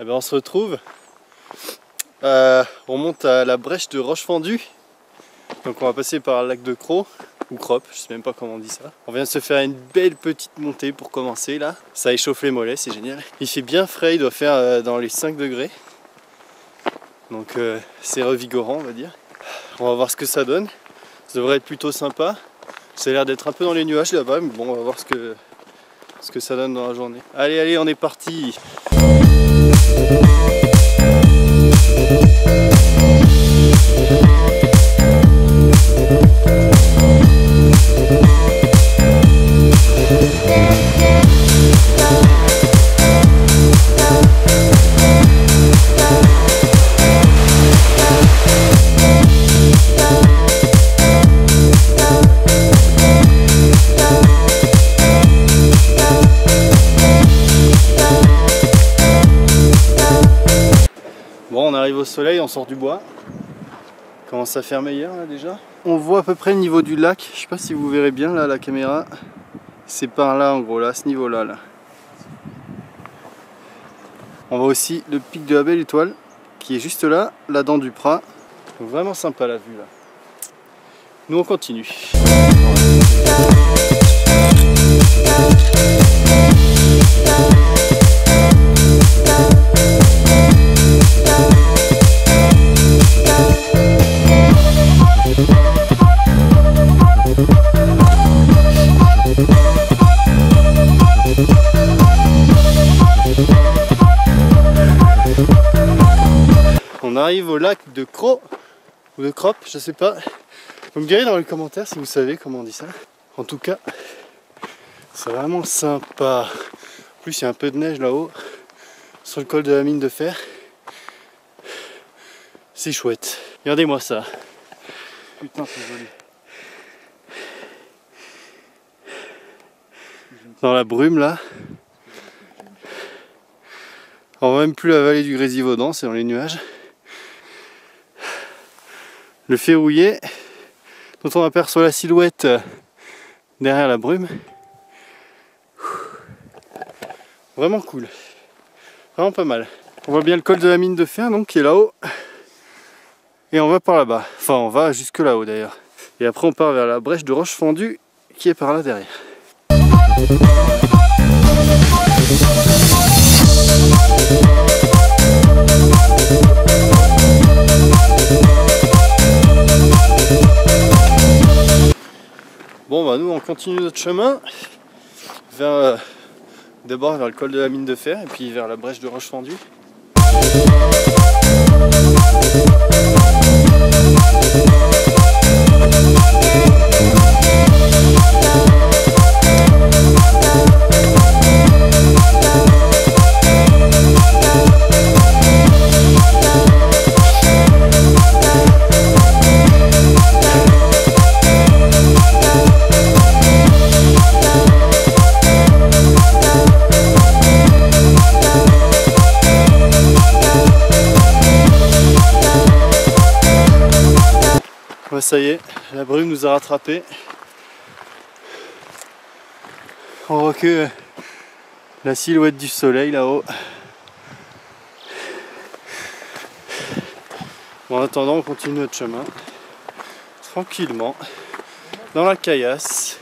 Eh ben on se retrouve, on monte à la brèche de Roche-Fendue. Donc on va passer par le lac de Cros, ou Crop, je sais même pas comment on dit ça. On vient de se faire une belle petite montée pour commencer là. Ça échauffe les mollets, c'est génial. Il fait bien frais, il doit faire dans les 5 degrés. Donc c'est revigorant on va dire. On va voir ce que ça donne. Ça devrait être plutôt sympa. Ça a l'air d'être un peu dans les nuages là-bas, mais bon on va voir ce que ça donne dans la journée. Allez, allez, on est parti. Bon, on arrive au soleil, on sort du bois. Il commence à faire meilleur là déjà. On voit à peu près le niveau du lac. Je sais pas si vous verrez bien là la caméra. C'est par là en gros, là, à ce niveau là. On voit aussi le pic de la Belle Étoile qui est juste là, la dent du Prat. Donc vraiment sympa la vue là. Nous on continue. On arrive au lac de Cros ou de Crop, je sais pas. Vous me direz dans les commentaires si vous savez comment on dit ça. En tout cas, c'est vraiment sympa. En plus, il y a un peu de neige là-haut, sur le col de la mine de fer. C'est chouette. Regardez-moi ça. Putain, c'est joli. Dans la brume là. On voit même plus la vallée du Grésivaudan, c'est dans les nuages. Le Férouillet, dont on aperçoit la silhouette derrière la brume. Vraiment cool. Vraiment pas mal. On voit bien le col de la mine de fer donc qui est là-haut. Et on va par là-bas. Enfin on va jusque là-haut d'ailleurs. Et après on part vers la brèche de Roche-Fendue qui est par là derrière. Bon bah nous on continue notre chemin vers d'abord vers le col de la mine de fer et puis vers la brèche de Roche-Fendue. Ça y est, la brume nous a rattrapés. On voit que la silhouette du soleil là-haut. Bon, en attendant, on continue notre chemin tranquillement dans la caillasse.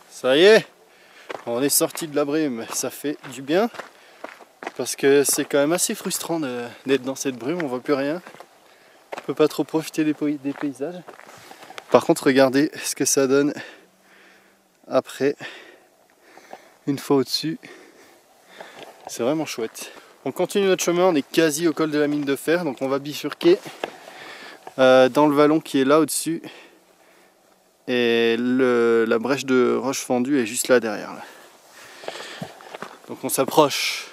Ça y est, on est sorti de la brume, ça fait du bien parce que c'est quand même assez frustrant d'être dans cette brume, on voit plus rien, on peut pas trop profiter des paysages. Par contre regardez ce que ça donne après, une fois au-dessus, c'est vraiment chouette. On continue notre chemin, on est quasi au col de la mine de fer, donc on va bifurquer dans le vallon qui est là au-dessus. Et la brèche de Roche-Fendue est juste là derrière. Là. Donc on s'approche.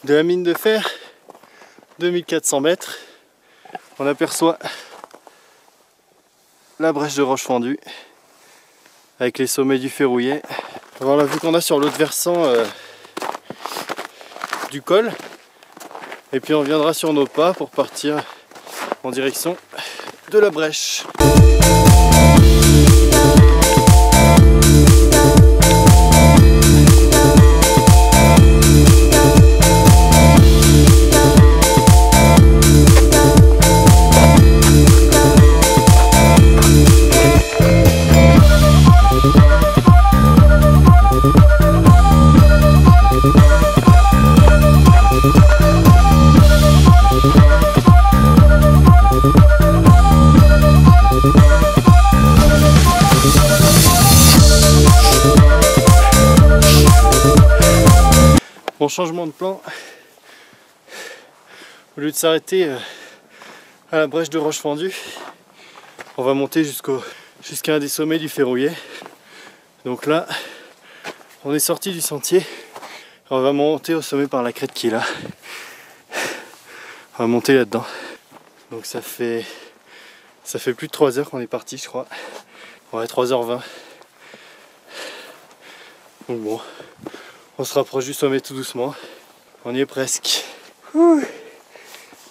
de la mine de fer, 2400 mètres. On aperçoit la brèche de roche fendue avec les sommets du Ferrouillet. Voilà la vue qu'on a sur l'autre versant du col. Et puis on viendra sur nos pas pour partir en direction de la brèche. Bon, changement de plan, au lieu de s'arrêter à la brèche de roche fendue, on va monter jusqu'à un des sommets du Ferrouillet. Donc là, on est sorti du sentier, on va monter au sommet par la crête qui est là. On va monter là-dedans. Donc ça fait plus de 3 heures qu'on est parti, je crois. Ouais, 3h20. Donc bon, on se rapproche du sommet tout doucement. On y est presque.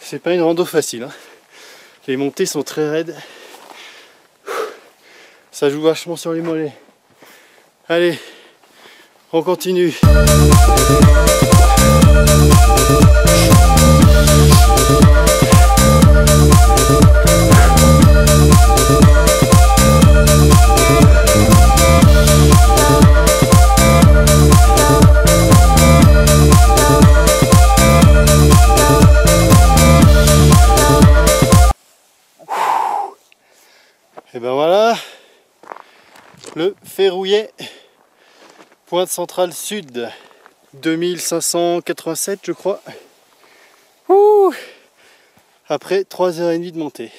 C'est pas une rando facile, hein. Les montées sont très raides. Ça joue vachement sur les mollets. Allez, on continue. Et ben voilà, le Ferrouillet, pointe centrale sud, 2587 je crois. Ouh, après 3h30 de montée.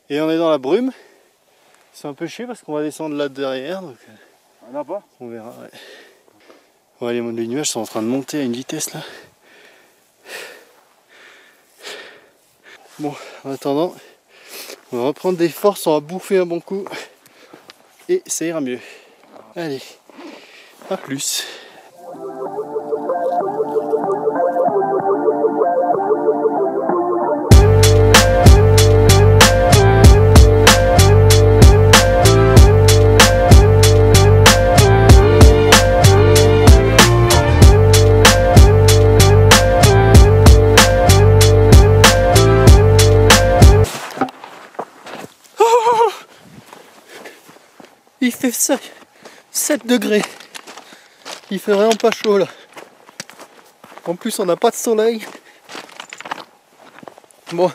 Et on est dans la brume. C'est un peu chier parce qu'on va descendre là derrière. Donc on verra. Ouais. Ouais, les nuages sont en train de monter à une vitesse là. Bon, en attendant, on va reprendre des forces, on va bouffer un bon coup et ça ira mieux. Allez, à plus. Il fait 7 degrés. Il fait vraiment pas chaud là. En plus on n'a pas de soleil. Bon,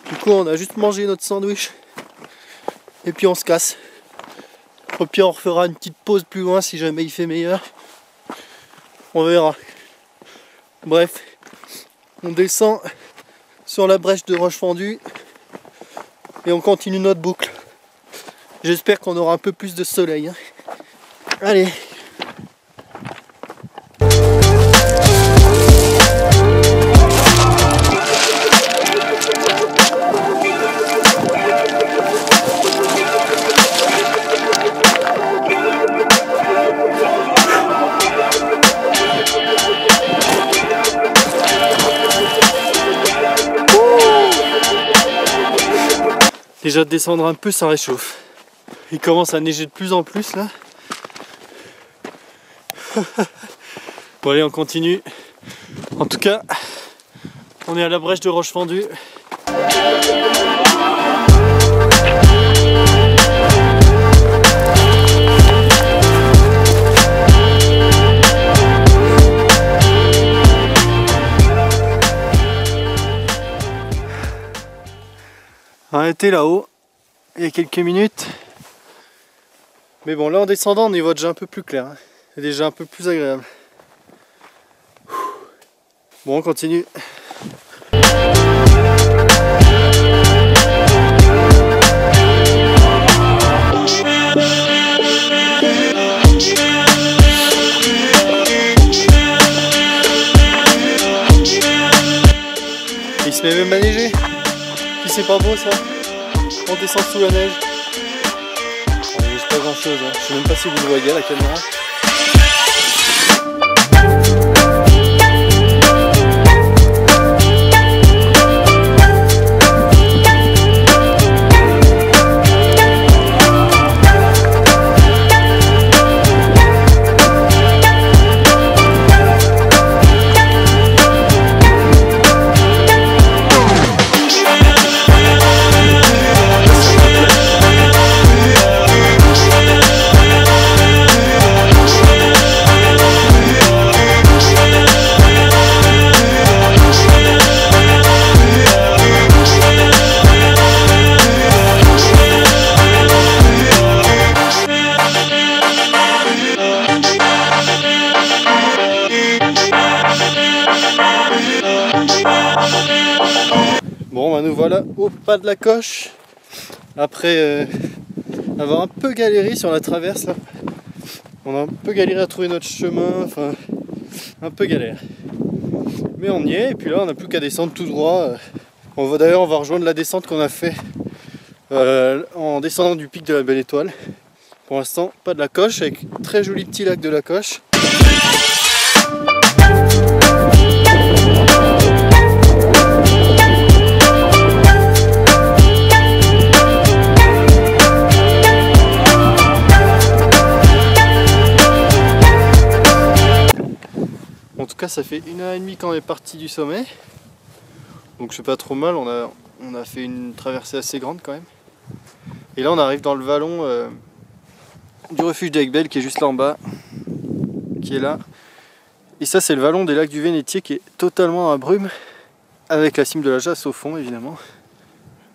du coup on a juste mangé notre sandwich. Et puis on se casse. Au pire on refera une petite pause plus loin si jamais il fait meilleur. On verra. Bref, on descend sur la brèche de roche fendue. Et on continue notre boucle. J'espère qu'on aura un peu plus de soleil, hein. Allez. Déjà de descendre un peu, ça réchauffe. Il commence à neiger de plus en plus là. Bon allez, on continue. En tout cas, on est à la brèche de roche fendue. On a été là-haut il y a quelques minutes. Mais bon, là en descendant, on y voit déjà un peu plus clair, hein. C'est déjà un peu plus agréable. Bon, on continue. c'est pas beau ça? On descend sous la neige. Il ne bouge pas grand chose, hein. Je sais même pas si vous le voyez à la caméra. Bon, bah nous voilà au pas de la coche après avoir un peu galéré sur la traverse là. On a un peu galéré à trouver notre chemin, enfin un peu galère. Mais on y est et puis là on n'a plus qu'à descendre tout droit. On va rejoindre la descente qu'on a fait en descendant du pic de la Belle Étoile. Pour l'instant pas de la coche avec un très joli petit lac de la Coche. En tout cas ça fait 1h30 qu'on est parti du sommet, donc c'est pas trop mal, on a fait une traversée assez grande quand même. Et là on arrive dans le vallon du refuge d'Aiguebelle qui est juste là en bas, qui est là. Et ça c'est le vallon des lacs du Vénétier qui est totalement à brume, avec la cime de la Jasse au fond évidemment.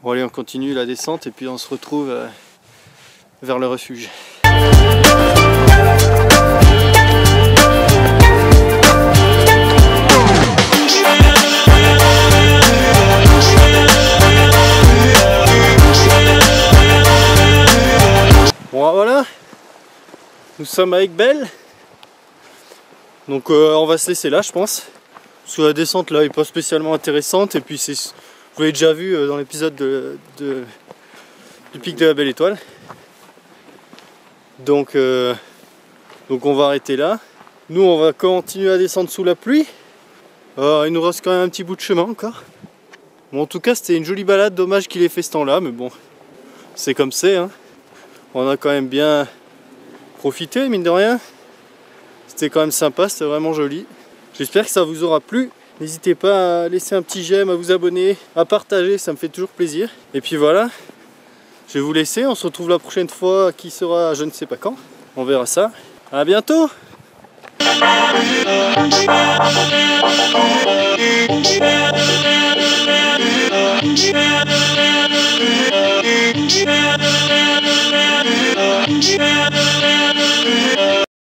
Bon allez on continue la descente et puis on se retrouve vers le refuge. Bon voilà, nous sommes à Aiguebelle, donc on va se laisser là je pense, parce que la descente là est pas spécialement intéressante et puis vous l'avez déjà vu dans l'épisode du pic de la Belle Étoile. Donc on va arrêter là, nous on va continuer à descendre sous la pluie, il nous reste quand même un petit bout de chemin encore. Bon en tout cas c'était une jolie balade, dommage qu'il ait fait ce temps là, mais bon c'est comme c'est hein. On a quand même bien profité, mine de rien. C'était quand même sympa, c'était vraiment joli. J'espère que ça vous aura plu. N'hésitez pas à laisser un petit j'aime, à vous abonner, à partager, ça me fait toujours plaisir. Et puis voilà, je vais vous laisser. On se retrouve la prochaine fois, qui sera je ne sais pas quand. On verra ça. À bientôt!